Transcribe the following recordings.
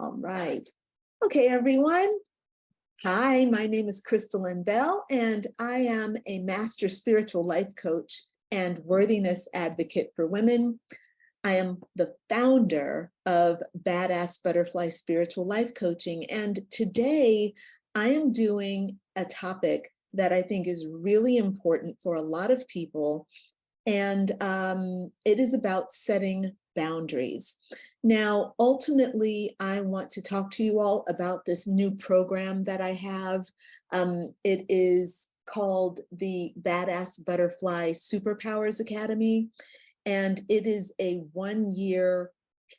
All right. Okay, everyone. Hi, my name is Crystal Lynn Bell, and I am a master spiritual life coach and worthiness advocate for women. I am the founder of Badass Butterfly Spiritual Life Coaching, and today I am doing a topic that I think is really important for a lot of people, and it is about setting boundaries. Now, ultimately, I want to talk to you all about this new program that I have. It is called the Badass Butterfly Superpowers Academy, and it is a one-year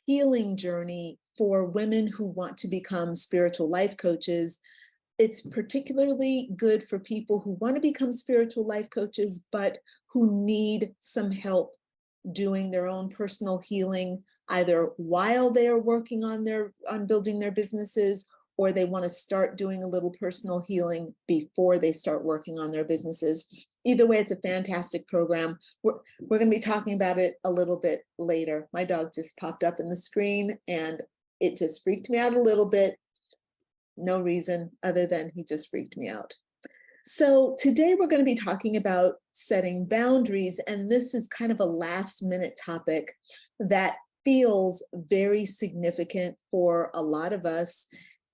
healing journey for women who want to become spiritual life coaches. It's particularly good for people who want to become spiritual life coaches, but who need some help doing their own personal healing, either while they are working on building their businesses, or they want to start doing a little personal healing before they start working on their businesses. Either way, it's a fantastic program. We're going to be talking about it a little bit later. My dog just popped up in the screen and it just freaked me out a little bit. No reason other than he just freaked me out. So today we're going to be talking about setting boundaries, and this is kind of a last minute topic that feels very significant for a lot of us.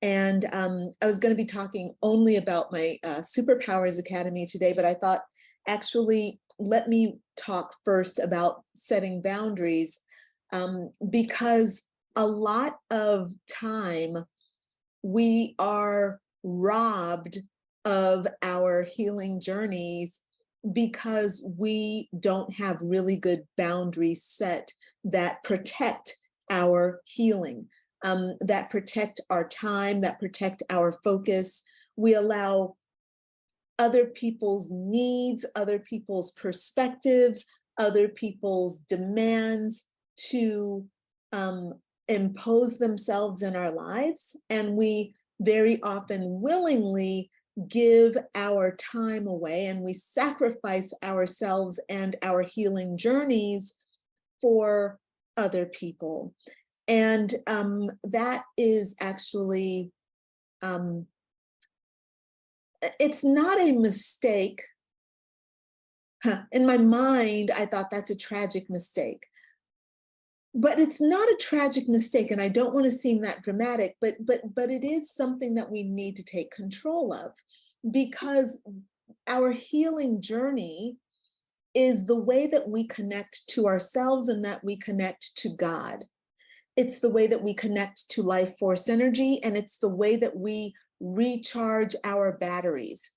And I was going to be talking only about my Superpowers Academy today, but I thought, actually, let me talk first about setting boundaries, because a lot of time we are robbed of our healing journeys because we don't have really good boundaries set that protect our healing, that protect our time, that protect our focus. We allow other people's needs, other people's perspectives, other people's demands to impose themselves in our lives, and we very often willingly give our time away, and we sacrifice ourselves and our healing journeys for other people. And that is actually, it's not a mistake. In my mind, I thought that's a tragic mistake. But it's not a tragic mistake, and I don't want to seem that dramatic, but it is something that we need to take control of, because our healing journey is the way that we connect to ourselves and that we connect to God. It's the way that we connect to life force energy, and it's the way that we recharge our batteries.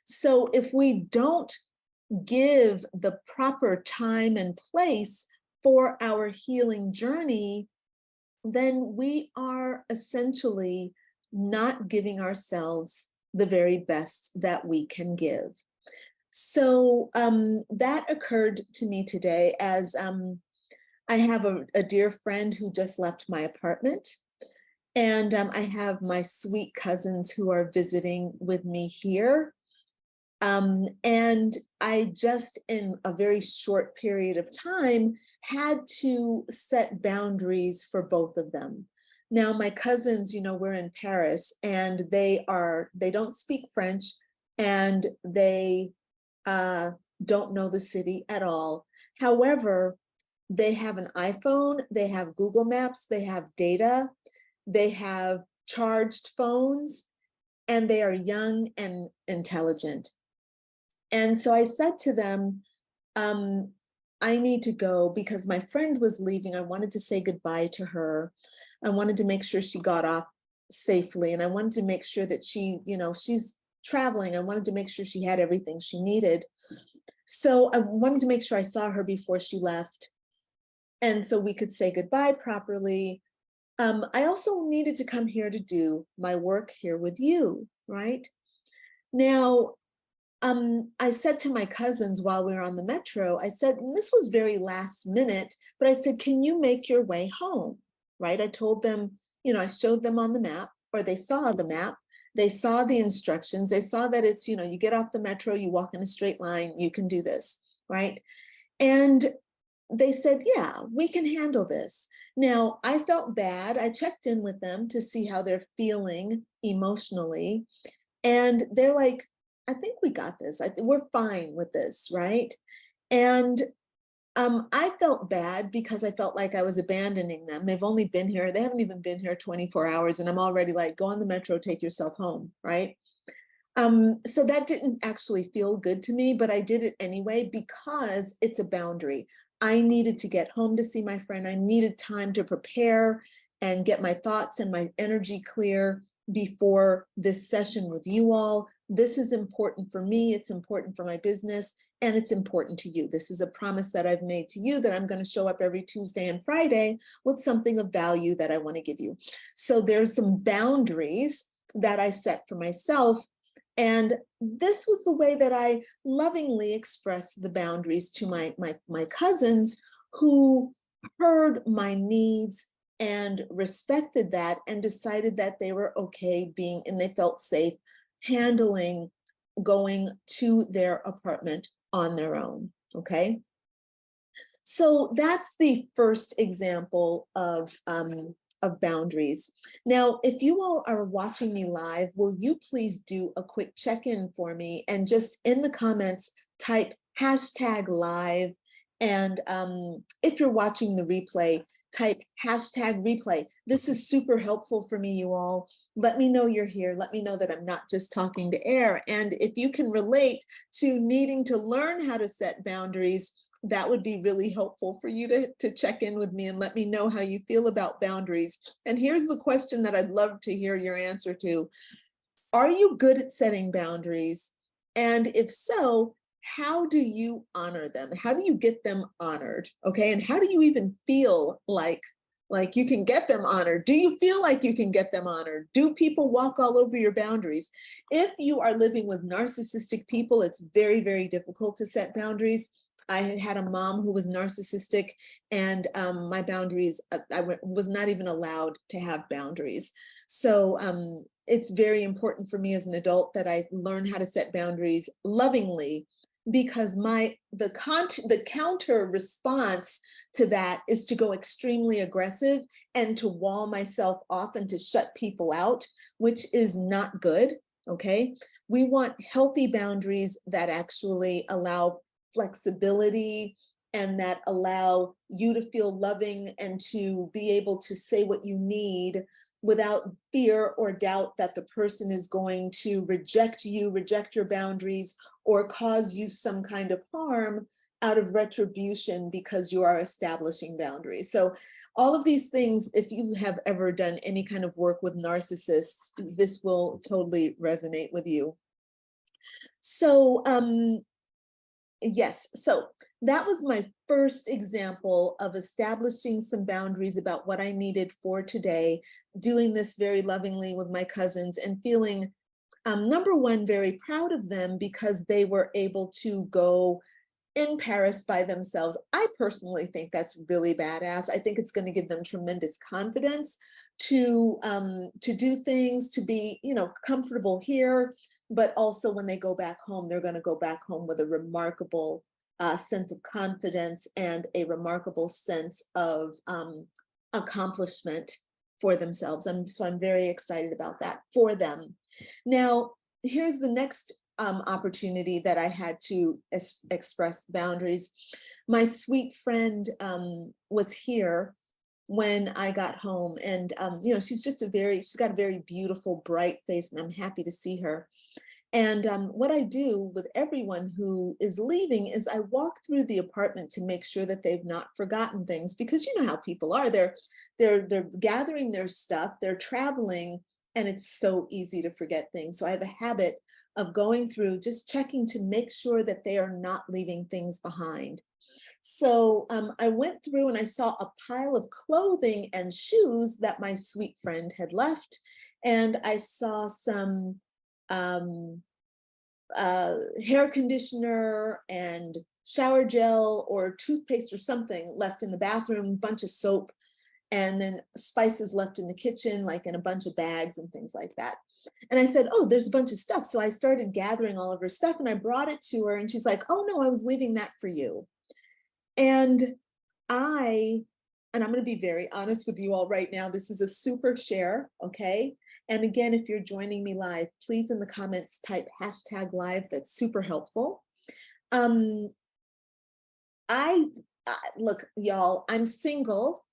So if we don't give the proper time and place for our healing journey, then we are essentially not giving ourselves the very best that we can give. So that occurred to me today as I have a dear friend who just left my apartment, and I have my sweet cousins who are visiting with me here. And I just, in a very short period of time, had to set boundaries for both of them. Now, my cousins, we're in Paris, and they don't speak French, and they don't know the city at all. However, they have an iPhone, they have Google Maps, they have data, they have charged phones, and they are young and intelligent. And so I said to them, I need to go because my friend was leaving. I wanted to say goodbye to her. I wanted to make sure she got off safely. And I wanted to make sure that she, she's traveling. I wanted to make sure she had everything she needed. So I wanted to make sure I saw her before she left, and so we could say goodbye properly. I also needed to come here to do my work here with you, right? Now, I said to my cousins while we were on the metro, I said, and this was very last minute, but I said, can you make your way home, right? I told them, I showed them on the map, or they saw the map, they saw the instructions, they saw that it's, you get off the metro, you walk in a straight line, you can do this, right? And they said, yeah, we can handle this. Now, I felt bad. I checked in with them to see how they're feeling emotionally. And they're like, I think we got this. We're fine with this, right? And I felt bad because I felt like I was abandoning them. They've only been here, they haven't even been here 24 hours, and I'm already like, go on the metro, take yourself home, right? So that didn't actually feel good to me, but I did it anyway because it's a boundary. I needed to get home to see my friend. I needed time to prepare and get my thoughts and my energy clear before this session with you all. This is important for me. It's important for my business, and it's important to you. This is a promise that I've made to you that I'm going to show up every Tuesday and Friday with something of value that I want to give you. So there's some boundaries that I set for myself. And this was the way that I lovingly expressed the boundaries to my cousins, who heard my needs and respected that and decided that they were okay being, and they felt safe handling going to their apartment on their own. Okay. So that's the first example of boundaries. Now, if you all are watching me live, will you please do a quick check-in for me and just in the comments type #live. And if you're watching the replay, type #replay. This is super helpful for me, you all. Let me know you're here. Let me know that I'm not just talking to air. And if you can relate to needing to learn how to set boundaries, that would be really helpful for you to check in with me and let me know how you feel about boundaries. And here's the question that I'd love to hear your answer to. Are you good at setting boundaries? And if so, how do you honor them? How do you get them honored? Okay, and how do you even feel like you can get them honored? Do you feel like you can get them honored? Do people walk all over your boundaries? If you are living with narcissistic people, it's very, very difficult to set boundaries. I had a mom who was narcissistic, and my boundaries, I was not even allowed to have boundaries. So it's very important for me as an adult that I learn how to set boundaries lovingly, because the counter response to that is to go extremely aggressive and to wall myself off and to shut people out, which is not good. Okay, we want healthy boundaries that actually allow flexibility and that allow you to feel loving and to be able to say what you need without fear or doubt that the person is going to reject you, reject your boundaries, or cause you some kind of harm out of retribution because you are establishing boundaries. So all of these things, if you have ever done any kind of work with narcissists, this will totally resonate with you. So yes, so that was my first example of establishing some boundaries about what I needed for today, doing this very lovingly with my cousins and feeling, number one, very proud of them because they were able to go in Paris by themselves. I personally think that's really badass. I think it's going to give them tremendous confidence to do things, to be, comfortable here, but also when they go back home, they're going to go back home with a remarkable sense of confidence and a remarkable sense of accomplishment for themselves. So I'm very excited about that for them. Now, here's the next opportunity that I had to express boundaries. My sweet friend was here when I got home, and she's got a very beautiful, bright face, and I'm happy to see her. And what I do with everyone who is leaving is I walk through the apartment to make sure that they've not forgotten things, because you know how people are. They're gathering their stuff, they're traveling, and it's so easy to forget things. So I have a habit of going through, just checking to make sure that they are not leaving things behind. So I went through and I saw a pile of clothing and shoes that my sweet friend had left. And I saw some hair conditioner and shower gel or toothpaste or something left in the bathroom, bunch of soap, and then spices left in the kitchen, like in a bunch of bags and things like that. And I said, oh, there's a bunch of stuff. So I started gathering all of her stuff and I brought it to her, and she's like, oh no, I was leaving that for you. And and I'm going to be very honest with you all right now. This is a super share, okay? And again, if you're joining me live, please in the comments type #live. That's super helpful. Look, y'all, I'm single,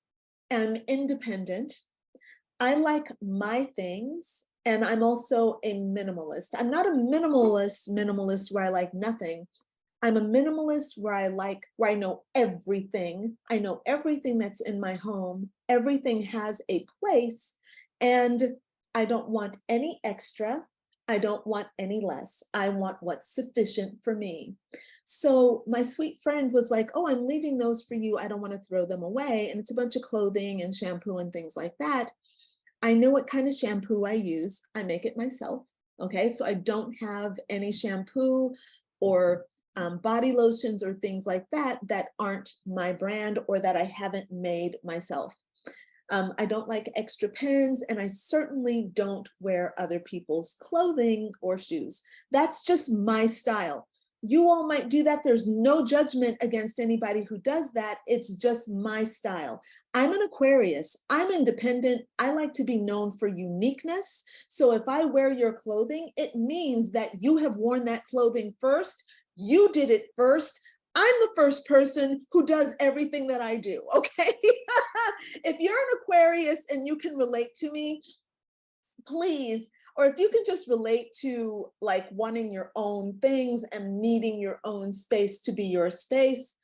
I'm independent. I like my things, and I'm also a minimalist. I'm not a minimalist where I like nothing. I'm a minimalist where I know everything. I know everything that's in my home. Everything has a place, and I don't want any extra. I don't want any less. I want what's sufficient for me. So my sweet friend was like, oh, I'm leaving those for you. I don't want to throw them away. And it's a bunch of clothing and shampoo and things like that. I know what kind of shampoo I use. I make it myself. Okay, so I don't have any shampoo or body lotions or things like that that aren't my brand or that I haven't made myself. I don't like extra pins, and I certainly don't wear other people's clothing or shoes. That's just my style. You all might do that. There's no judgment against anybody who does that. It's just my style. I'm an Aquarius. I'm independent. I like to be known for uniqueness. So if I wear your clothing, it means that you have worn that clothing first. You did it first. I'm the first person who does everything that I do, okay? If you're an Aquarius and you can relate to me, please, or if you can just relate to like wanting your own things and needing your own space to be your space,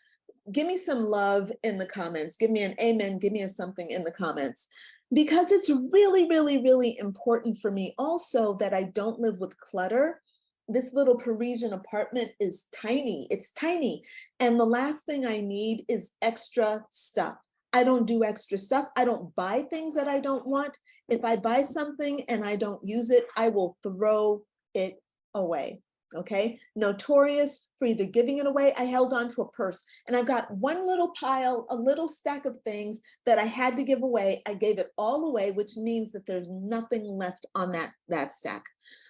give me some love in the comments. Give me an amen, give me a something in the comments. Because it's really, really, really important for me also that I don't live with clutter. This little Parisian apartment is tiny. It's tiny. And the last thing I need is extra stuff. I don't do extra stuff. I don't buy things that I don't want. If I buy something and I don't use it, I will throw it away. Okay, notorious for either giving it away. I held on to a purse and I've got one little pile, a little stack of things that I had to give away. I gave it all away, which means that there's nothing left on that stack.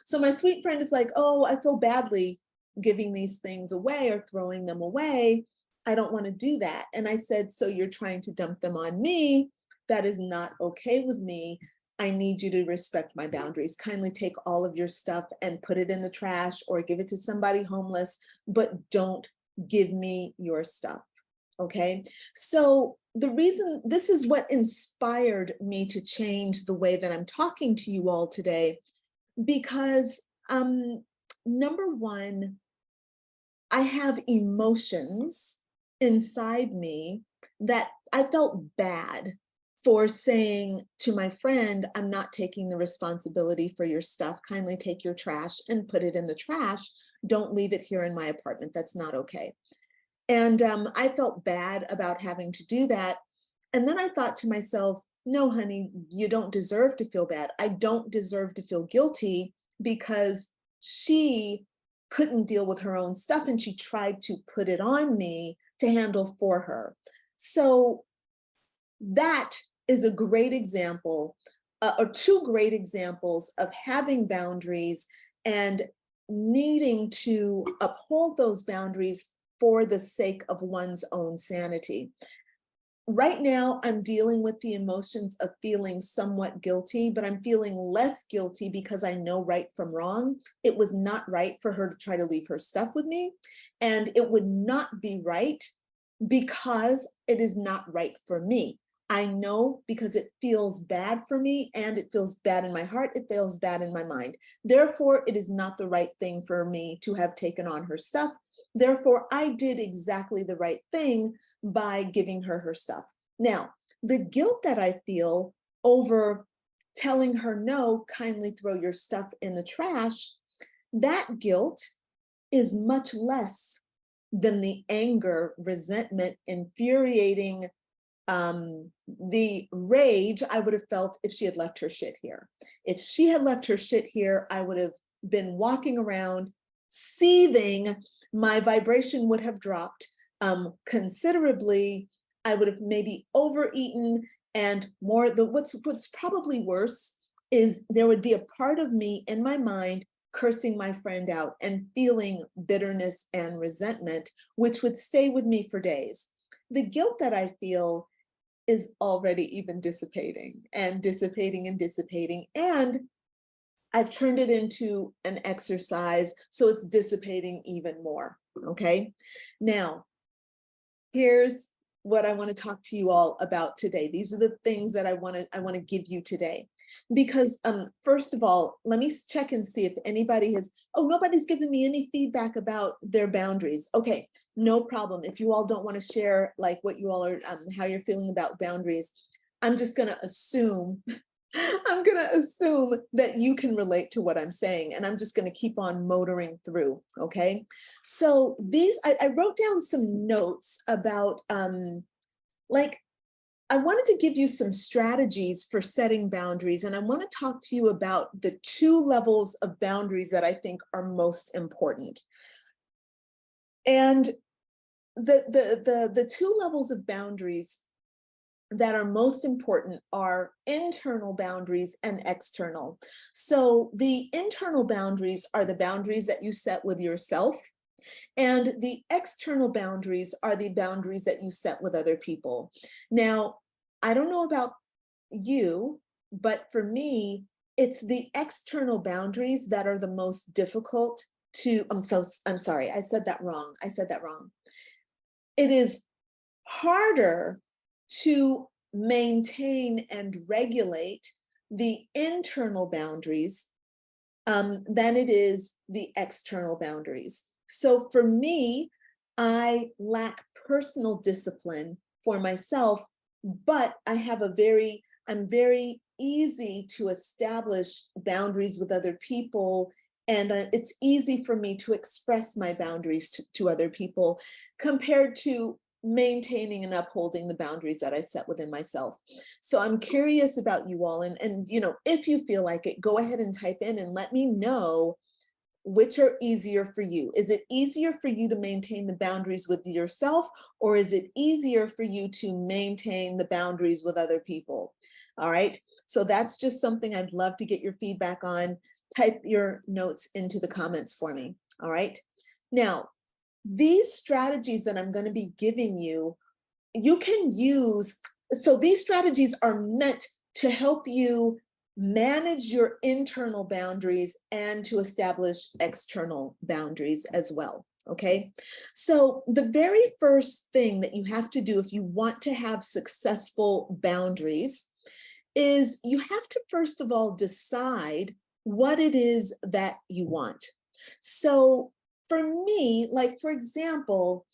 So my sweet friend is like, oh, I feel badly giving these things away or throwing them away. I don't want to do that. And I said, so you're trying to dump them on me? That is not okay with me. I need you to respect my boundaries. Kindly take all of your stuff and put it in the trash or give it to somebody homeless, but don't give me your stuff, okay? So the reason, this is what inspired me to change the way that I'm talking to you all today, because number one, I have emotions inside me that I felt bad for saying to my friend, I'm not taking the responsibility for your stuff. Kindly take your trash and put it in the trash. Don't leave it here in my apartment. That's not okay. And I felt bad about having to do that. And then I thought to myself, no, honey, you don't deserve to feel bad. I don't deserve to feel guilty because she couldn't deal with her own stuff and she tried to put it on me to handle for her. So that is a great example, or two great examples of having boundaries and needing to uphold those boundaries for the sake of one's own sanity. Right now, I'm dealing with the emotions of feeling somewhat guilty, but I'm feeling less guilty because I know right from wrong. It was not right for her to try to leave her stuff with me, and it would not be right because it is not right for me. I know because it feels bad for me and it feels bad in my heart, it feels bad in my mind. Therefore, it is not the right thing for me to have taken on her stuff. Therefore, I did exactly the right thing by giving her her stuff. Now, the guilt that I feel over telling her, no, kindly throw your stuff in the trash, that guilt is much less than the anger, resentment, infuriating, the rage I would have felt if she had left her shit here. If she had left her shit here, I would have been walking around seething. My vibration would have dropped considerably. I would have maybe overeaten, and more. What's probably worse is there would be a part of me in my mind cursing my friend out and feeling bitterness and resentment, which would stay with me for days. the guilt that I feel is already even dissipating and dissipating and dissipating. And I've turned it into an exercise, so it's dissipating even more. Okay. Now, here's what I want to talk to you all about today. These are the things that I want to give you today. Because first of all, let me check and see if anybody has, oh, nobody's given me any feedback about their boundaries. Okay, no problem. If you all don't want to share like what you all are, how you're feeling about boundaries, I'm just going to assume that you can relate to what I'm saying, and I'm just going to keep on motoring through. Okay. So I wrote down some notes about, like, I wanted to give you some strategies for setting boundaries, and I want to talk to you about the 2 levels of boundaries that I think are most important. And the 2 levels of boundaries that are most important are internal boundaries and external. So the internal boundaries are the boundaries that you set with yourself, and the external boundaries are the boundaries that you set with other people. Now, I don't know about you, but for me, it's the external boundaries that are the most difficult to, I'm sorry, I said that wrong. It is harder to maintain and regulate the internal boundaries than it is the external boundaries. So for me, I lack personal discipline for myself, but I'm very easy to establish boundaries with other people. And it's easy for me to express my boundaries to other people compared to maintaining and upholding the boundaries that I set within myself. So I'm curious about you all, and you know, if you feel like it, go ahead and type in and let me know which are easier for you. Is it easier for you to maintain the boundaries with yourself, or is it easier for you to maintain the boundaries with other people? All right, so that's just something I'd love to get your feedback on. Type your notes into the comments for me. All right, now, these strategies that I'm going to be giving you, you can use. So these strategies are meant to help you manage your internal boundaries and to establish external boundaries as well. Okay. So the very first thing that you have to do if you want to have successful boundaries is you have to, first of all, decide what it is that you want. So for me, like, for example,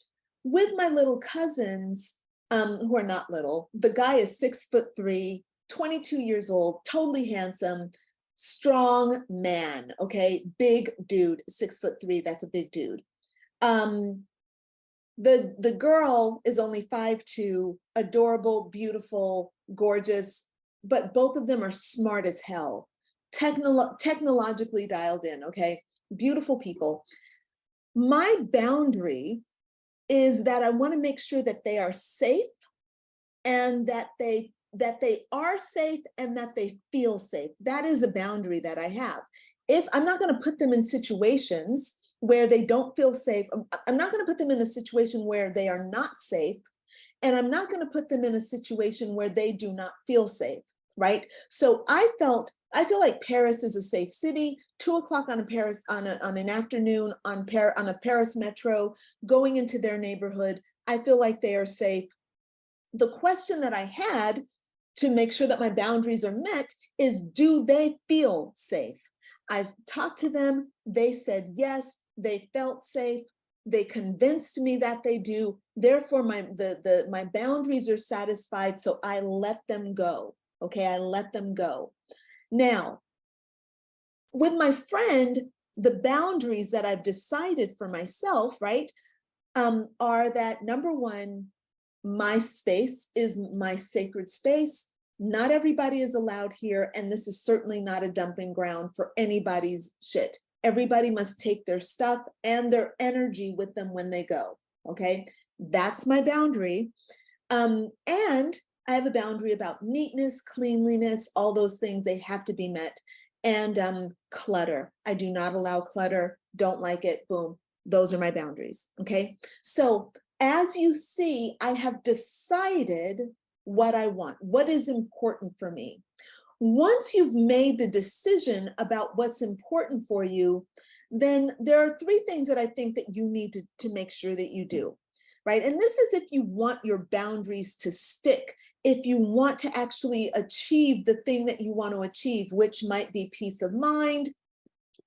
with my little cousins, who are not little, the guy is 6'3", 22 years old, totally handsome, strong man. Okay. Big dude, 6'3", that's a big dude. The girl is only 5'2", adorable, beautiful, gorgeous, but both of them are smart as hell, technologically dialed in. Okay. Beautiful people. My boundary is that I want to make sure that they are safe, and that they are safe and that they feel safe. That is a boundary that I have. If I'm not going to put them in situations where they don't feel safe, I'm not going to put them in a situation where they are not safe, and I'm not going to put them in a situation where they do not feel safe, right? So I feel like Paris is a safe city. 2:00 on an afternoon on a Paris metro, going into their neighborhood, I feel like they are safe. The question that I had to make sure that my boundaries are met is, do they feel safe? I've talked to them. They said yes, they felt safe. They convinced me that they do. Therefore, my boundaries are satisfied, so I let them go. Okay, I let them go. Now, with my friend, the boundaries that I've decided for myself, right, are that, number one, my space is my sacred space. Not everybody is allowed here, and this is certainly not a dumping ground for anybody's shit. Everybody must take their stuff and their energy with them when they go. Okay, that's my boundary. And I have a boundary about neatness, cleanliness, all those things, they have to be met. And clutter. I do not allow clutter, don't like it, boom. Those are my boundaries. Okay, so As you see, I have decided what I want, what is important for me. Once you've made the decision about what's important for you, then there are three things that I think that you need to make sure that you do, right? And this is if you want your boundaries to stick, if you want to actually achieve the thing that you want to achieve, which might be peace of mind,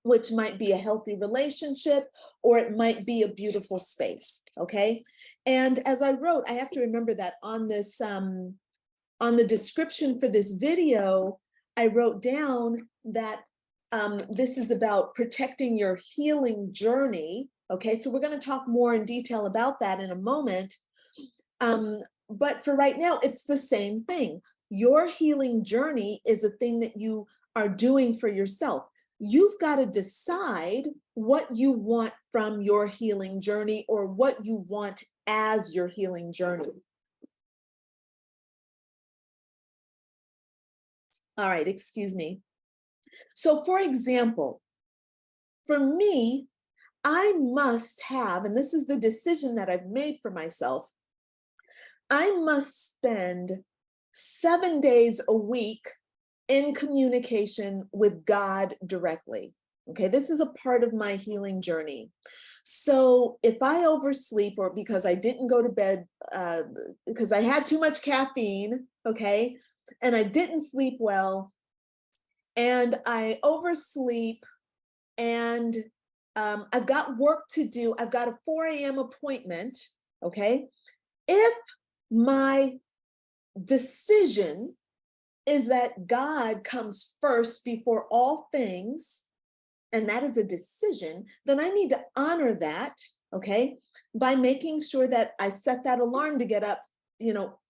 which might be a healthy relationship, or it might be a beautiful space, okay? And as I wrote, I have to remember that on this, on the description for this video, I wrote down that this is about protecting your healing journey, okay? So we're gonna talk more in detail about that in a moment. But for right now, it's the same thing. Your healing journey is a thing that you are doing for yourself. You've got to decide what you want from your healing journey or what you want as your healing journey. All right, excuse me. So for example, for me, I must have, and this is the decision that I've made for myself, I must spend 7 days a week in communication with God directly. Okay, this is a part of my healing journey. So if I oversleep or because I didn't go to bed because I had too much caffeine, okay, and I didn't sleep well, and I oversleep, and I've got work to do, I've got a 4 a.m. appointment, okay, if my decision is that God comes first before all things, and that is a decision, then I need to honor that, okay, by making sure that I set that alarm to get up,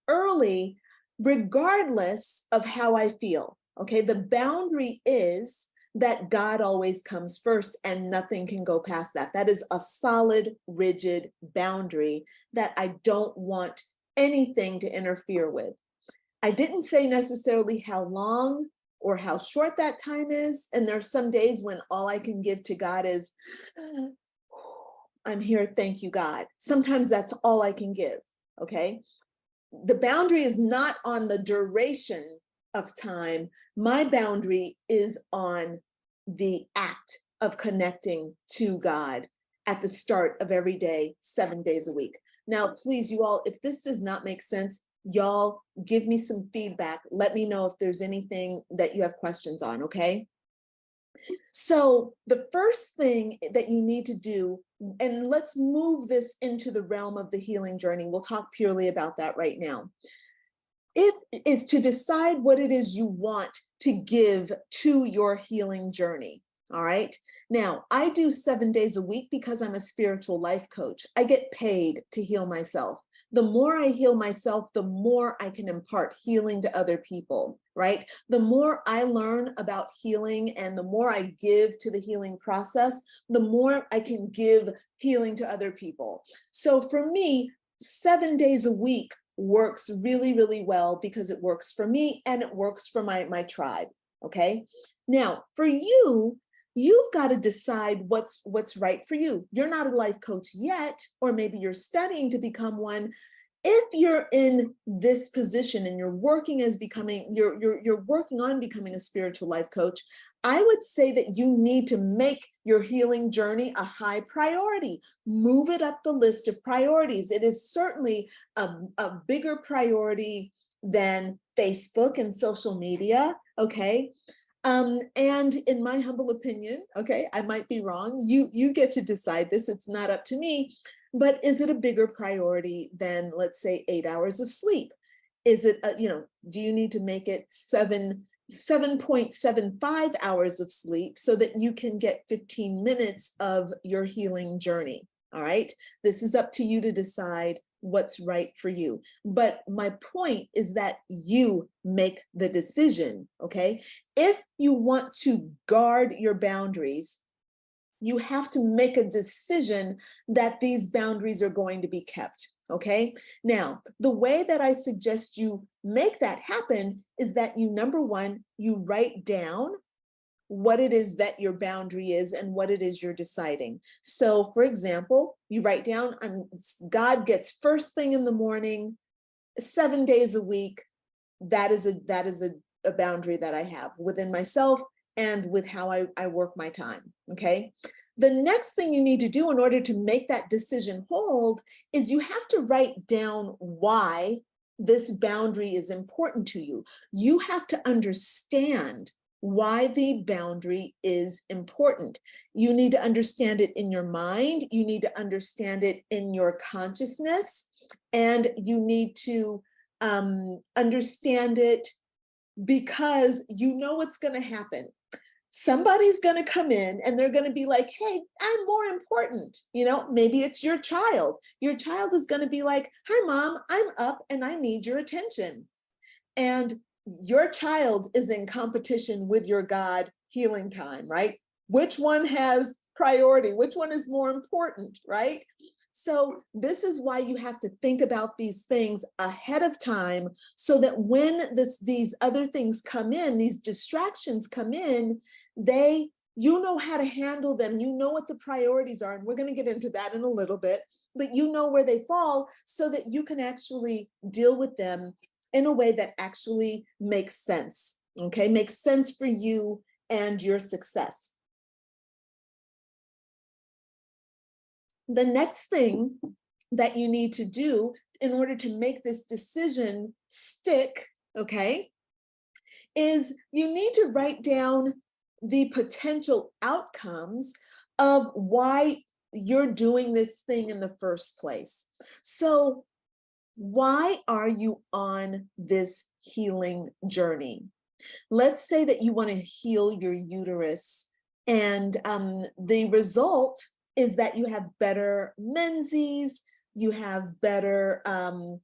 early, regardless of how I feel, okay? The boundary is that God always comes first and nothing can go past that. That is a solid, rigid boundary that I don't want anything to interfere with. I didn't say necessarily how long or how short that time is. And there's some days when all I can give to God is, I'm here, thank you, God. Sometimes that's all I can give, okay? The boundary is not on the duration of time. My boundary is on the act of connecting to God at the start of every day, 7 days a week. Now, please, you all, if this does not make sense, y'all give me some feedback. Let me know if there's anything that you have questions on, okay? So the first thing that you need to do, and let's move this into the realm of the healing journey. We'll talk purely about that right now. It is to decide what it is you want to give to your healing journey. All right. Now, I do 7 days a week because I'm a spiritual life coach. I get paid to heal myself. The more I heal myself, the more I can impart healing to other people, right? The more I learn about healing and the more I give to the healing process, the more I can give healing to other people. So for me, 7 days a week works really, really well because it works for me and it works for my tribe, okay? Now, for you, you've got to decide what's right for you. You're not a life coach yet, or maybe you're studying to become one. If you're in this position and you're working as becoming, you're working on becoming a spiritual life coach, I would say that you need to make your healing journey a high priority. Move it up the list of priorities. It is certainly a bigger priority than Facebook and social media, okay? And in my humble opinion, okay, I might be wrong, you get to decide this, it's not up to me, but is it a bigger priority than, let's say, 8 hours of sleep? Is it, do you need to make it 7.75 hours of sleep so that you can get 15 minutes of your healing journey? All right, this is up to you to decide what's right for you. But my point is that you make the decision, okay? If you want to guard your boundaries, you have to make a decision that these boundaries are going to be kept, okay? Now, the way that I suggest you make that happen is that you, number one, you write down what it is that your boundary is and what it is you're deciding. So for example, you write down, God gets first thing in the morning, 7 days a week. That is a boundary that I have within myself and with how I work my time, okay? The next thing you need to do in order to make that decision hold is you have to write down why this boundary is important to you. You have to understand why the boundary is important. You need to understand it in your mind, you need to understand it in your consciousness, and you need to understand it because you know what's going to happen. Somebody's going to come in and they're going to be like, hey, I'm more important. You know, maybe it's your child. Your child is going to be like, hi, mom, I'm up and I need your attention. And your child is in competition with your God healing time, right? Which one has priority? Which one is more important, right? So this is why you have to think about these things ahead of time so that when these other things come in, these distractions come in, you know how to handle them. You know what the priorities are. And we're going to get into that in a little bit, but you know where they fall so that you can actually deal with them in a way that actually makes sense, okay? Makes sense for you and your success. The next thing that you need to do in order to make this decision stick, okay, is you need to write down the potential outcomes of why you're doing this thing in the first place. So why are you on this healing journey? Let's say that you want to heal your uterus, and the result is that you have better menses, you have better,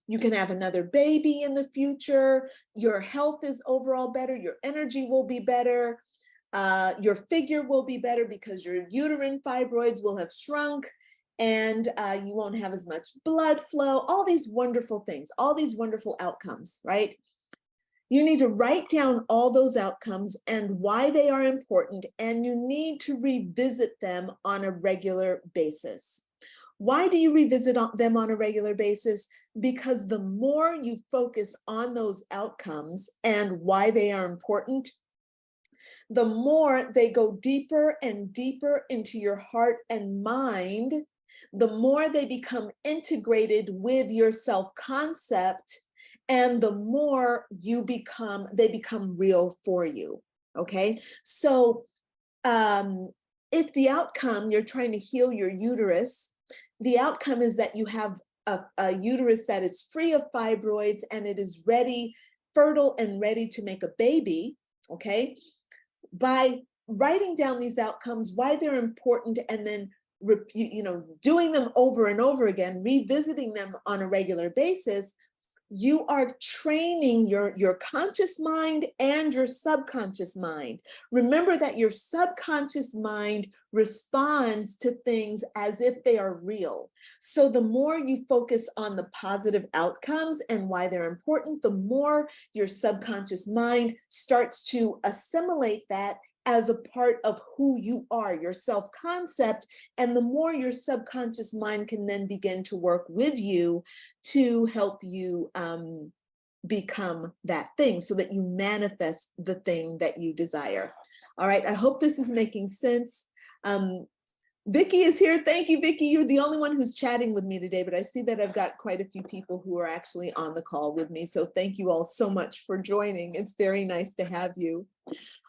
you can have another baby in the future, your health is overall better, your energy will be better, your figure will be better because your uterine fibroids will have shrunk, and you won't have as much blood flow, all these wonderful things, all these wonderful outcomes, right? You need to write down all those outcomes and why they are important, and you need to revisit them on a regular basis. Why do you revisit them on a regular basis? Because the more you focus on those outcomes and why they are important, the more they go deeper and deeper into your heart and mind, the more they become integrated with your self-concept, and the more they become real for you, okay? So if the outcome, you're trying to heal your uterus, the outcome is that you have a uterus that is free of fibroids and it is ready, fertile and ready to make a baby, okay? By writing down these outcomes, why they're important, and then doing them over and over again, revisiting them on a regular basis, you are training your conscious mind and your subconscious mind. Remember that your subconscious mind responds to things as if they are real. So the more you focus on the positive outcomes and why they're important, the more your subconscious mind starts to assimilate that as a part of who you are, your self-concept, and the more your subconscious mind can then begin to work with you to help you become that thing so that you manifest the thing that you desire. All right, I hope this is making sense. Vicky is here. Thank you, Vicky. You're the only one who's chatting with me today, but I see that I've got quite a few people who are actually on the call with me. So thank you all so much for joining. It's very nice to have you.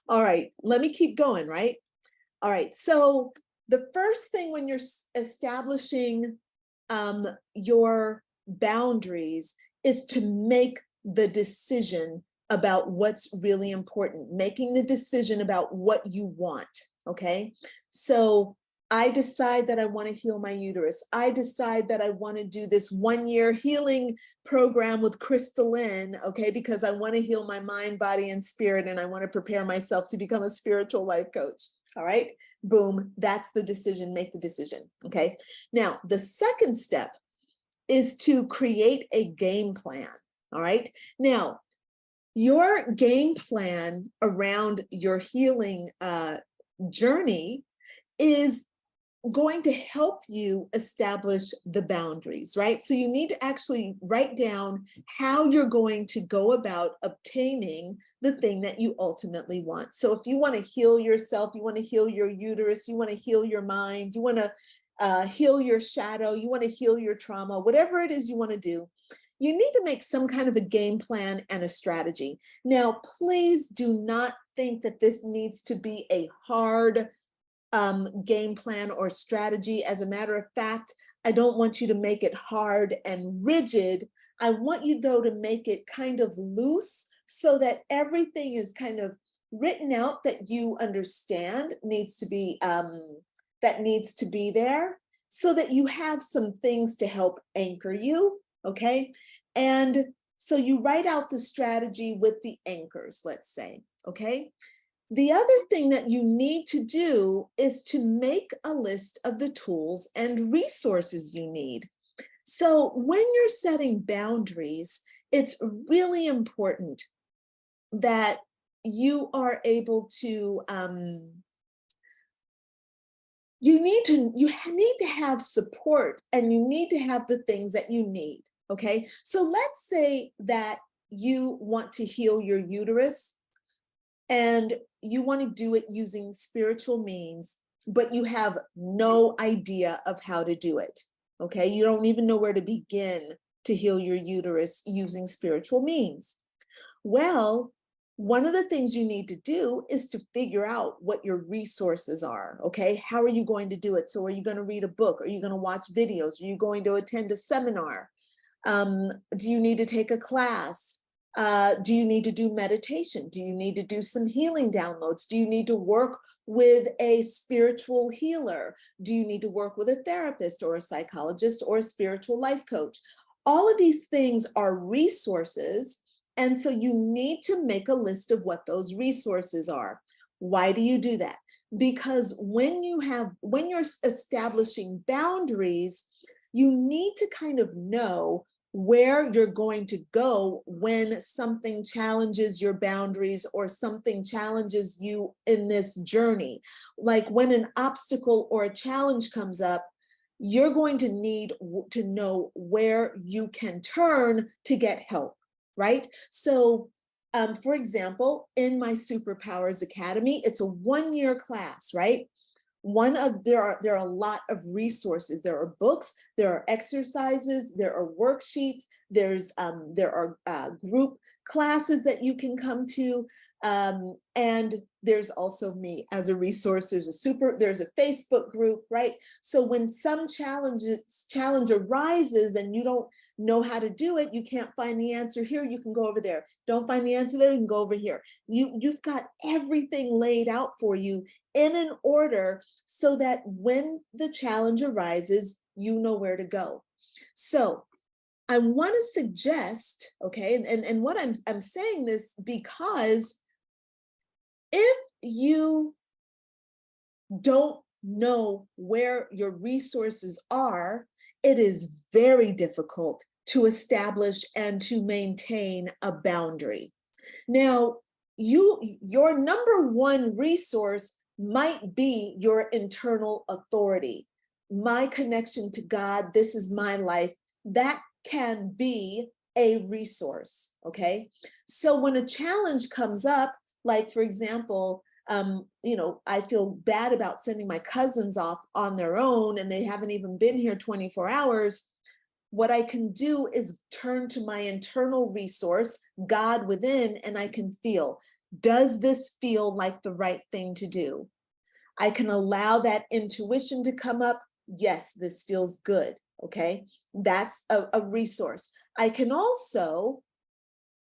All right, let me keep going, right? All right, so the first thing when you're establishing your boundaries is to make the decision about what's really important, making the decision about what you want, okay? So I decide that I want to heal my uterus. I decide that I want to do this 1-year healing program with Crystal Lynn, okay, because I want to heal my mind, body, and spirit, and I want to prepare myself to become a spiritual life coach. All right, boom, that's the decision, make the decision, okay? Now, the second step is to create a game plan, all right? Now, Your game plan around your healing journey is going to help you establish the boundaries, right? So you need to actually write down how you're going to go about obtaining the thing that you ultimately want. So if you want to heal yourself, you want to heal your uterus, you want to heal your mind, you want to heal your shadow, you want to heal your trauma, whatever it is you want to do, you need to make some kind of a game plan and a strategy. Now, please do not think that this needs to be a hard game plan or strategy. As a matter of fact, I don't want you to make it hard and rigid. I want you, though, to make it kind of loose so that everything is kind of written out that you understand needs to be there, so that you have some things to help anchor you, okay? And so you write out the strategy with the anchors, let's say, okay? The other thing that you need to do is to make a list of the tools and resources you need. So when you're setting boundaries, it's really important that you are able to, you need to have support, and you need to have the things that you need, okay? So let's say that you want to heal your uterus, and you want to do it using spiritual means, but you have no idea of how to do it, okay? You don't even know where to begin to heal your uterus using spiritual means. Well, one of the things you need to do is to figure out what your resources are, okay? How are you going to do it? So are you going to read a book? Are you going to watch videos? Are you going to attend a seminar? Do you need to take a class? Do you need to do meditation? Do you need to do some healing downloads? Do you need to work with a spiritual healer? Do you need to work with a therapist or a psychologist or a spiritual life coach? All of these things are resources. And so you need to make a list of what those resources are. Why do you do that? Because when you're establishing boundaries, you need to kind of know where you're going to go when something challenges your boundaries or something challenges you in this journey. Like when an obstacle or a challenge comes up, you're going to need to know where you can turn to get help, right? So for example, in my Superpowers Academy, it's a 1-year class, right? There are a lot of resources. There are books, there are exercises, there are worksheets, there are group classes that you can come to, and there's also me as a resource. There's a Facebook group, right? So when some challenge arises and you don't know how to do it, you can't find the answer here, you can go over there. Don't find the answer there, you can go over here. You've got everything laid out for you in an order so that when the challenge arises, you know where to go. So I want to suggest, okay, and what I'm saying this because if you don't know where your resources are, it is very difficult to establish and to maintain a boundary. Now, your number one resource might be your internal authority. My connection to God, this is my life, that can be a resource, okay? So when a challenge comes up, like for example, I feel bad about sending my cousins off on their own and they haven't even been here 24 hours. What I can do is turn to my internal resource, God within, and I can feel, does this feel like the right thing to do? I can allow that intuition to come up. Yes, this feels good, okay? That's a resource. I can also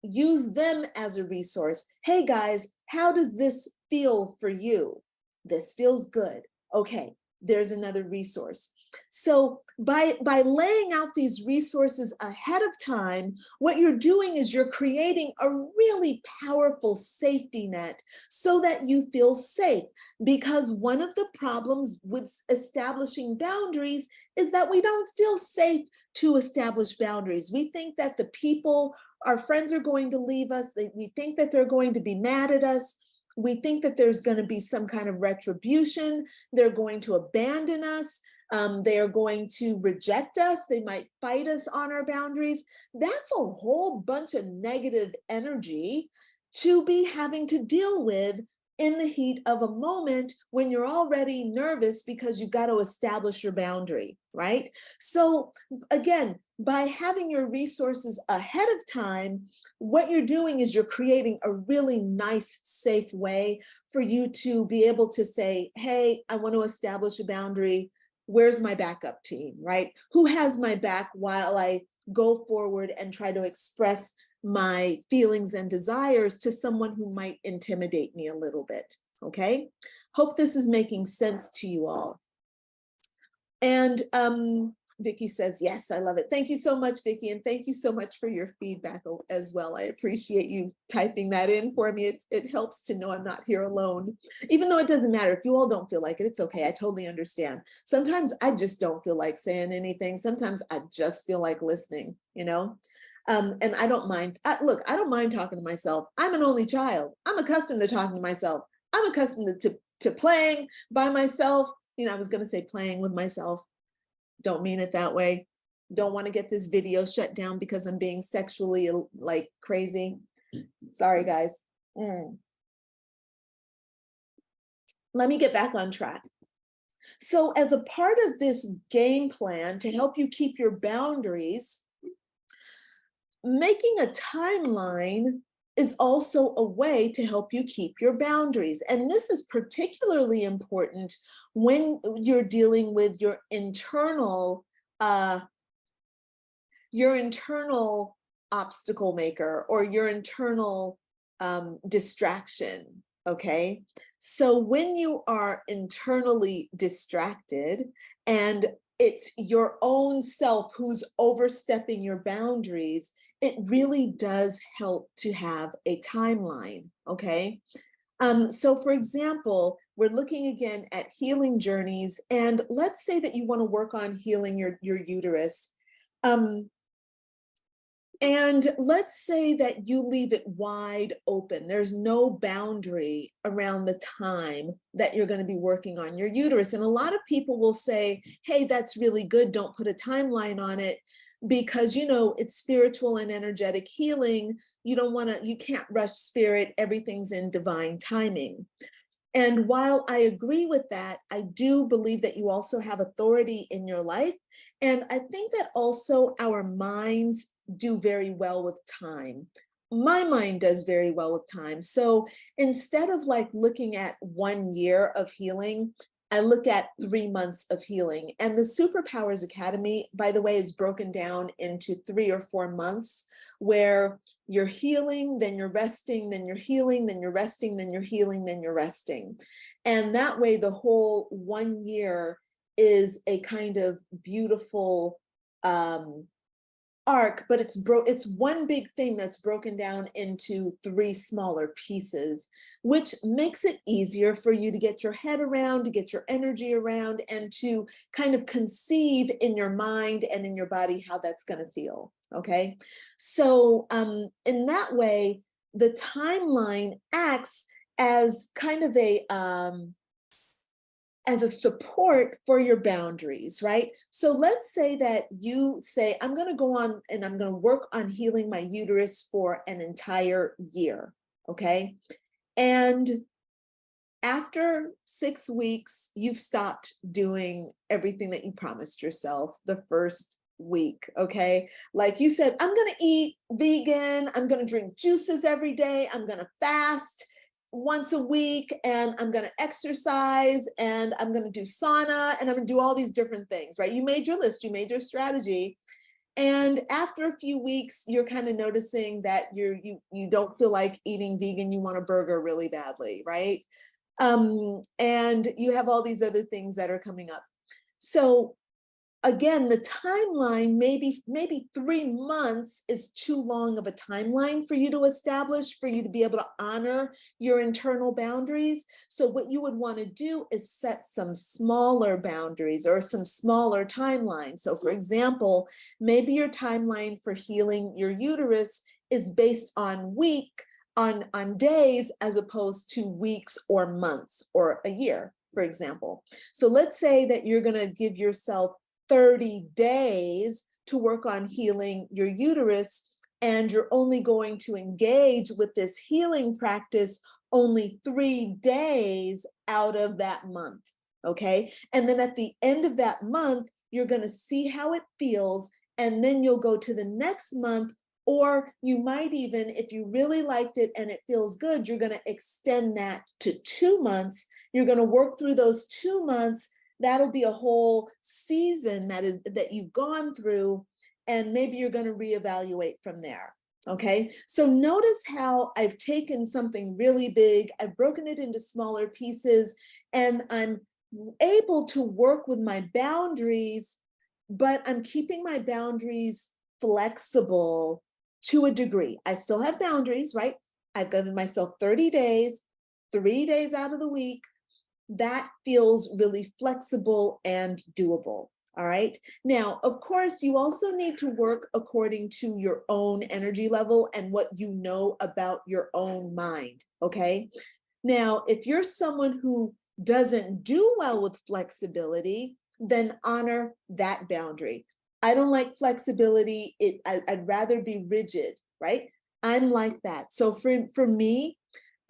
use them as a resource. Hey guys, how does this feel for you? This feels good. Okay, there's another resource. So by laying out these resources ahead of time, what you're doing is you're creating a really powerful safety net so that you feel safe. Because one of the problems with establishing boundaries is that we don't feel safe to establish boundaries. We think that the people, our friends, are going to leave us. We think that they're going to be mad at us. We think that there's going to be some kind of retribution. They're going to abandon us. They are going to reject us. They might fight us on our boundaries. That's a whole bunch of negative energy to be having to deal with in the heat of a moment when you're already nervous because you've got to establish your boundary, right? So again, by having your resources ahead of time, what you're doing is you're creating a really nice, safe way for you to be able to say, hey, I want to establish a boundary. Where's my backup team, right? Who has my back while I go forward and try to express my feelings and desires to someone who might intimidate me a little bit, okay? Hope this is making sense to you all. And Vicki says, yes, I love it. Thank you so much, Vicki, and thank you so much for your feedback as well. I appreciate you typing that in for me. It helps to know I'm not here alone, even though it doesn't matter. If you all don't feel like it, it's okay. I totally understand. Sometimes I just don't feel like saying anything. Sometimes I just feel like listening, you know? And I don't mind. Look, I don't mind talking to myself. I'm an only child. I'm accustomed to talking to myself. I'm accustomed to playing by myself. You know, I was going to say playing with myself. Don't mean it that way. Don't want to get this video shut down because I'm being sexually like crazy. Sorry, guys. Let me get back on track. So as a part of this game plan to help you keep your boundaries, making a timeline is also a way to help you keep your boundaries. And this is particularly important when you're dealing with your internal obstacle maker or your internal distraction, okay? So when you are internally distracted and it's your own self who's overstepping your boundaries, it really does help to have a timeline, okay? So for example, we're looking again at healing journeys, and let's say that you want to work on healing your uterus. And let's say that you leave it wide open. There's no boundary around the time that you're going to be working on your uterus. And a lot of people will say, hey, that's really good. Don't put a timeline on it because, you know, it's spiritual and energetic healing. You can't rush spirit. Everything's in divine timing. And while I agree with that, I do believe that you also have authority in your life. And I think that also our minds do very well with time. My mind does very well with time. So instead of like looking at 1 year of healing, I look at 3 months of healing. And the Superpowers Academy, by the way, is broken down into 3 or 4 months where you're healing, then you're resting, then you're healing, then you're resting, then you're healing, then you're resting. And that way, the whole 1 year is a kind of beautiful arc, but it's one big thing that's broken down into 3 smaller pieces, which makes it easier for you to get your head around, to get your energy around, and to kind of conceive in your mind and in your body how that's going to feel. Okay, so in that way, the timeline acts as kind of as a support for your boundaries, right? So let's say that you say, I'm going to go on and I'm going to work on healing my uterus for an entire year, okay? And after 6 weeks, you've stopped doing everything that you promised yourself the first week, okay? Like you said, I'm going to eat vegan, I'm going to drink juices every day, I'm going to fast once a week, and I'm going to exercise, and I'm going to do sauna, and I'm going to do all these different things, right? You made your list, you made your strategy. And after a few weeks, you're kind of noticing that you don't feel like eating vegan, you want a burger really badly, right? And you have all these other things that are coming up. So again, the timeline, maybe 3 months is too long of a timeline for you to establish, for you to be able to honor your internal boundaries. So what you would want to do is set some smaller boundaries or some smaller timelines. So for example, maybe your timeline for healing your uterus is based on days as opposed to weeks or months or a year, for example. So let's say that you're going to give yourself 30 days to work on healing your uterus, and you're only going to engage with this healing practice only 3 days out of that month, okay? And then at the end of that month, you're going to see how it feels, and then you'll go to the next month, or you might even, if you really liked it and it feels good, you're going to extend that to 2 months. You're going to work through those 2 months. That'll be a whole season that you've gone through, and maybe you're going to reevaluate from there. Okay, so notice how I've taken something really big, I've broken it into smaller pieces, and I'm able to work with my boundaries, but I'm keeping my boundaries flexible to a degree. I still have boundaries, right? I've given myself 30 days, 3 days out of the week. That feels really flexible and doable. All right. Now, of course, you also need to work according to your own energy level and what you know about your own mind. Okay. Now, if you're someone who doesn't do well with flexibility, then honor that boundary. I don't like flexibility. I'd rather be rigid, right? I'm like that. So for me,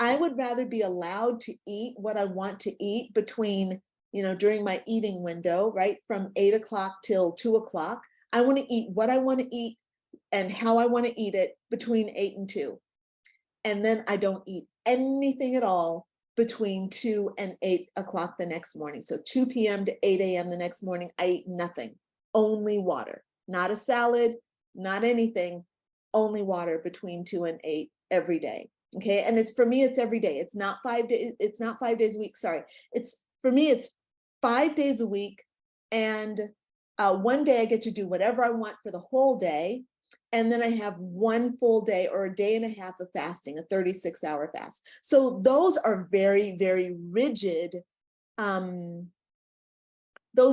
I would rather be allowed to eat what I want to eat between, during my eating window, right? From 8 o'clock till 2 o'clock. I want to eat what I want to eat and how I want to eat it between 8 and 2. And then I don't eat anything at all between 2 and 8 o'clock the next morning. So 2 p.m. to 8 a.m. the next morning, I eat nothing, only water, not a salad, not anything, only water between 2 and 8 every day. Okay. And for me, it's every day. It's not 5 days. It's not 5 days a week. Sorry. For me, it's 5 days a week. And one day I get to do whatever I want for the whole day. And then I have one full day or a day and a half of fasting, a 36-hour fast. So those are very, very rigid. Those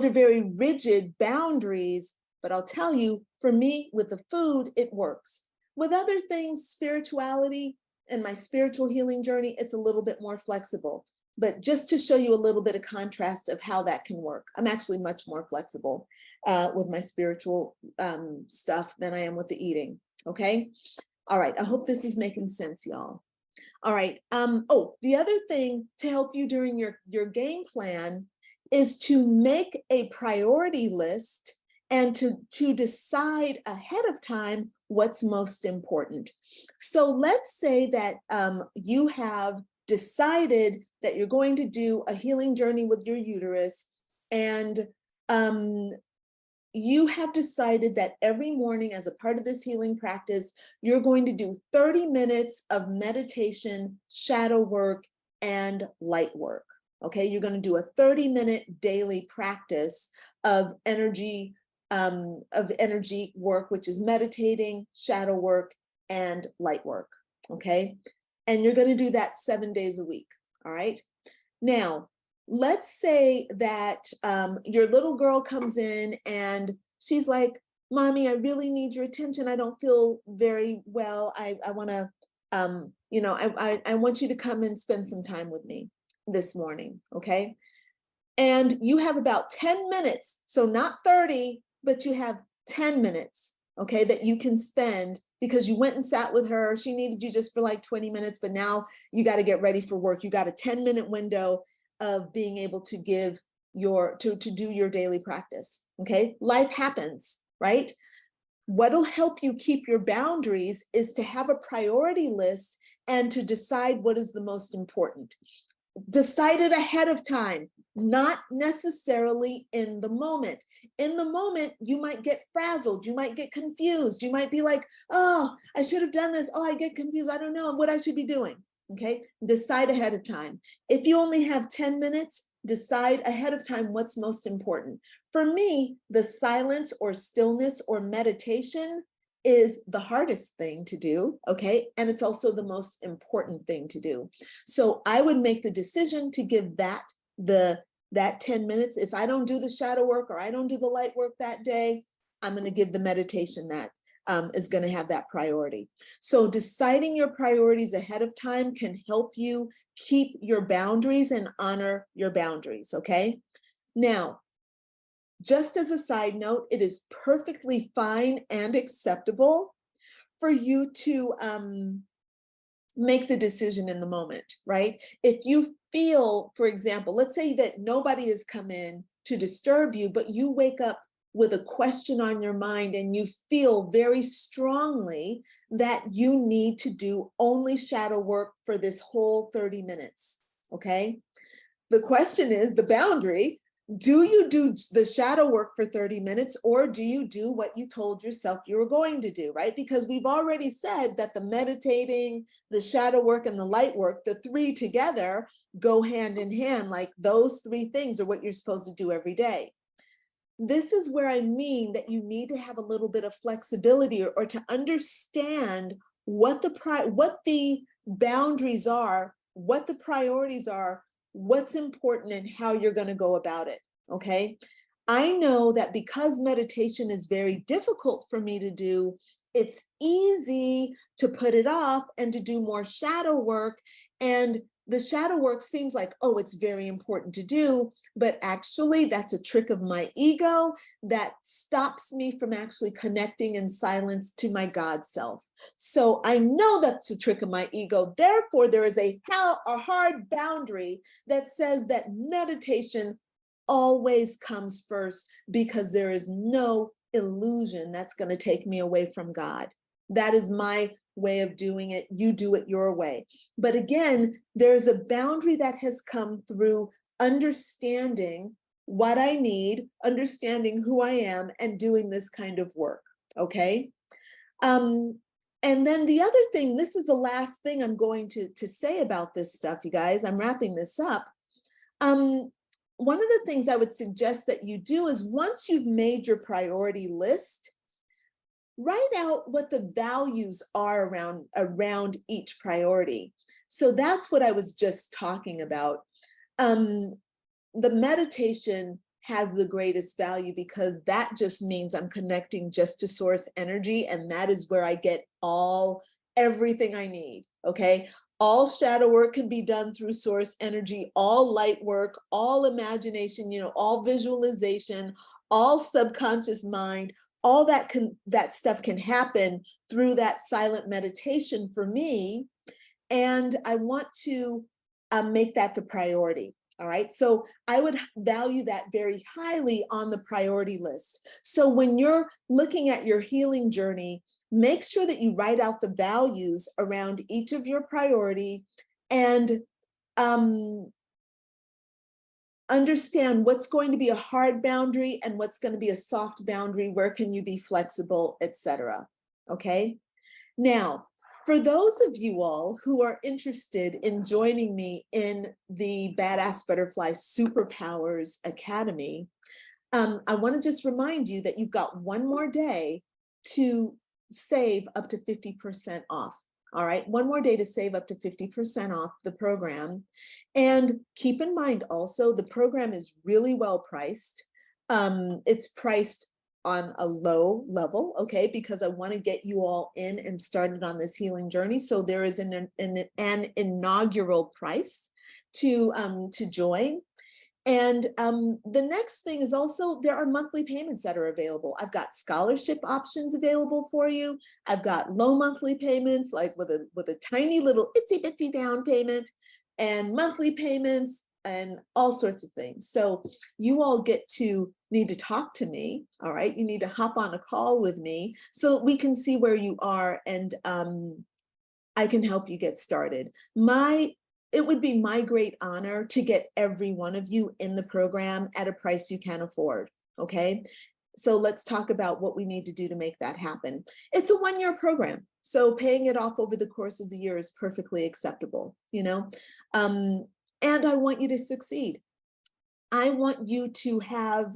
are very rigid boundaries. But I'll tell you, for me, with the food, it works. With other things, spirituality, and my spiritual healing journey, it's a little bit more flexible. But just to show you a little bit of contrast of how that can work, I'm actually much more flexible with my spiritual stuff than I am with the eating. Okay. All right. I hope this is making sense, y'all. All right. The other thing to help you during your game plan is to make a priority list and to decide ahead of time what's most important. So let's say that you have decided that you're going to do a healing journey with your uterus, and you have decided that every morning as a part of this healing practice, you're going to do 30 minutes of meditation, shadow work, and light work. Okay, you're going to do a 30-minute daily practice of energy work, which is meditating, shadow work, and light work. Okay, and you're going to do that 7 days a week. All right. Now, let's say that your little girl comes in and she's like, "Mommy, I really need your attention. I don't feel very well. I want to, I want you to come and spend some time with me this morning." Okay. And you have about 10 minutes. So not 30, but you have 10 minutes, okay, that you can spend because you went and sat with her. She needed you just for like 20 minutes, but now you got to get ready for work. You got a 10-minute window of being able to give to do your daily practice. Okay. Life happens, right? What'll help you keep your boundaries is to have a priority list and to decide what is the most important. Decide it ahead of time, not necessarily in the moment. In the moment, you might get frazzled. You might get confused. You might be like, "Oh, I should have done this. Oh, I get confused. I don't know what I should be doing." Okay, decide ahead of time. If you only have 10 minutes, decide ahead of time what's most important. For me, the silence or stillness or meditation is the hardest thing to do, okay? And it's also the most important thing to do. So I would make the decision to give that 10 minutes. If I don't do the shadow work or I don't do the light work that day, I'm going to give the meditation that is going to have that priority. So deciding your priorities ahead of time can help you keep your boundaries and honor your boundaries, okay? Now, just as a side note, it is perfectly fine and acceptable for you to make the decision in the moment, right? If you feel, for example, let's say that nobody has come in to disturb you, but you wake up with a question on your mind and you feel very strongly that you need to do only shadow work for this whole 30 minutes, okay? The question is, the boundary, do you do the shadow work for 30 minutes or do you do what you told yourself you were going to do, right? Because we've already said that the meditating, the shadow work, and the light work, the three together go hand in hand. Like those three things are what you're supposed to do every day. This is where I mean that you need to have a little bit of flexibility or to understand what the boundaries are, what the priorities are, what's important, and how you're going to go about it, okay? I know that because meditation is very difficult for me to do, it's easy to put it off and to do more shadow work. And the shadow work seems like, oh, it's very important to do, but actually that's a trick of my ego that stops me from actually connecting in silence to my God self. So I know that's a trick of my ego. Therefore, there is a hard boundary that says that meditation always comes first, because there is no illusion that's going to take me away from God. That is my way of doing it. You do it your way. But again, there's a boundary that has come through understanding what I need, understanding who I am, and doing this kind of work, okay? And then the other thing, this is the last thing I'm going to say about this stuff, you guys. I'm wrapping this up. One of the things I would suggest that you do is, once you've made your priority list, write out what the values are around each priority. So that's what I was just talking about. The meditation has the greatest value because that just means I'm connecting just to source energy, and that is where I get everything I need, okay? All shadow work can be done through source energy, all light work, all imagination, all visualization, all subconscious mind, all that stuff can happen through that silent meditation for me. And I want to make that the priority. All right. So I would value that very highly on the priority list. So when you're looking at your healing journey, make sure that you write out the values around each of your priority, and understand what's going to be a hard boundary and what's going to be a soft boundary, where can you be flexible, etc. Okay. Now, for those of you all who are interested in joining me in the Badass Butterfly Superpowers Academy, I want to just remind you that you've got one more day to save up to 50% off. All right, one more day to save up to 50% off the program. And keep in mind also, the program is really well priced. It's priced on a low level, okay, because I want to get you all in and started on this healing journey. So there is an inaugural price to join. And the next thing is also, there are monthly payments that are available. I've got scholarship options available for you. I've got low monthly payments, like with a tiny little itsy bitsy down payment, and monthly payments, and all sorts of things. So you all need to talk to me. All right. You need to hop on a call with me so we can see where you are, and I can help you get started. It would be my great honor to get every one of you in the program at a price you can afford, okay? So let's talk about what we need to do to make that happen. It's a one-year program, so paying it off over the course of the year is perfectly acceptable, you know? And I want you to succeed. I want you to have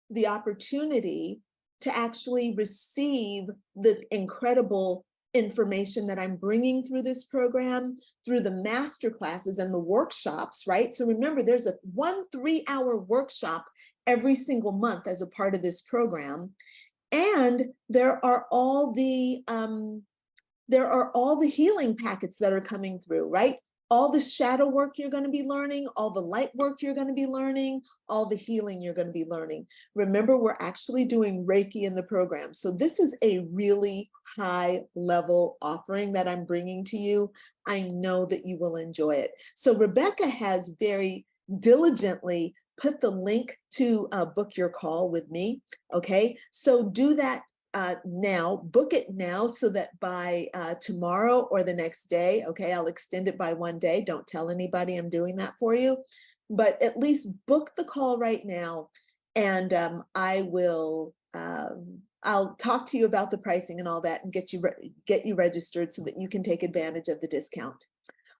the opportunity to actually receive the incredible information that I'm bringing through this program, through the master classes and the workshops, right? So remember, there's a 1 3-hour workshop every single month as a part of this program. And there are all the healing packets that are coming through, right? All the shadow work you're going to be learning, all the light work you're going to be learning, all the healing you're going to be learning. Remember, we're actually doing Reiki in the program. So this is a really high level offering that I'm bringing to you. I know that you will enjoy it. So Rebecca has very diligently put the link to book your call with me. Okay, so do that now, book it now so that by tomorrow or the next day, okay, I'll extend it by 1 day. Don't tell anybody I'm doing that for you, but at least book the call right now, and I'll talk to you about the pricing and all that and get you registered so that you can take advantage of the discount.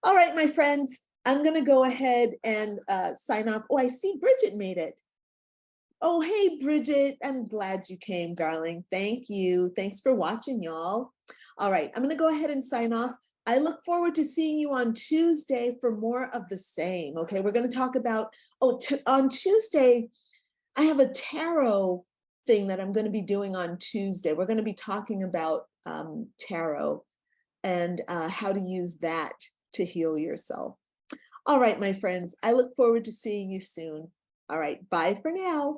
All right, my friends, I'm going to go ahead and sign off. Oh, I see Bridget made it. Oh, hey, Bridget, I'm glad you came, darling. Thank you. Thanks for watching, y'all. All right, I'm going to go ahead and sign off. I look forward to seeing you on Tuesday for more of the same. Okay, we're going to talk about, on Tuesday, I have a tarot thing that I'm going to be doing on Tuesday. We're going to be talking about tarot and how to use that to heal yourself. All right, my friends, I look forward to seeing you soon. All right, bye for now.